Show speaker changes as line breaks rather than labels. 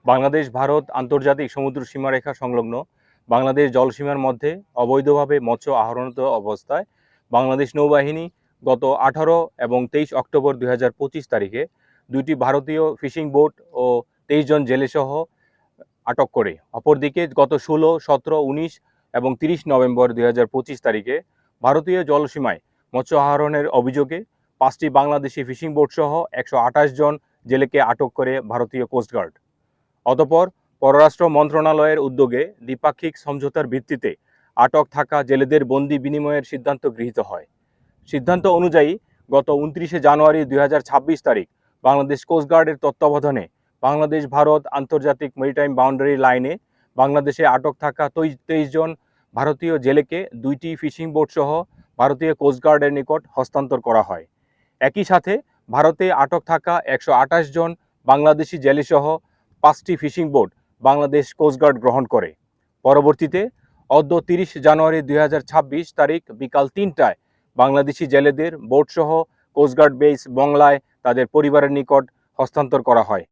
বাংলাদেশ ভারত আন্তর্জাতিক সমুদ্র সীমারেখা সংলগ্ন বাংলাদেশ জলসীমার মধ্যে অবৈধভাবে মৎস্য আহরণরত অবস্থায় বাংলাদেশ নৌবাহিনী গত 18 এবং 23 অক্টোবর 2025 তারিখে দুইটি ভারতীয় ফিশিং বোট ও 23 জন জেলেসহ আটক করে। অপরদিকে গত 16, 17, 19 এবং 30 নভেম্বর 2025 তারিখে ভারতীয় জলসীমায় মৎস্য আহরণের অভিযোগে 5টি বাংলাদেশি ফিশিং বোটসহ 128 জন জেলেকে আটক করে ভারতীয় কোস্টগার্ড। অতঃপর পররাষ্ট্র মন্ত্রণালয়ের উদ্যোগে দ্বিপাক্ষিক সমঝোতার ভিত্তিতে আটক থাকা জেলেদের বন্দি বিনিময়ের সিদ্ধান্ত গৃহীত হয়। সিদ্ধান্ত অনুযায়ী গত 29 জানুয়ারি 2026 তারিখ বাংলাদেশ কোস্টগার্ডের তত্ত্বাবধানে বাংলাদেশ ভারত আন্তর্জাতিক মেরিটাইম বাউন্ডারি লাইনে বাংলাদেশে আটক থাকা 23 জন ভারতীয় জেলেকে দুইটি ফিশিং বোটসহ ভারতীয় কোস্টগার্ডের নিকট হস্তান্তর করা হয়। একই সাথে ভারতে আটক থাকা 128 জন বাংলাদেশি জেলেসহ 5টি ফিশিং বোট বাংলাদেশ কোস্টগার্ড গ্রহণ করে। পরবর্তীতে অদ্য 30 জানুয়ারি 2026 তারিখ বিকাল 3টায় বাংলাদেশি জেলেদের বোটসহ কোস্টগার্ড বেস মংলায় তাদের পরিবারের নিকট হস্তান্তর করা হয়।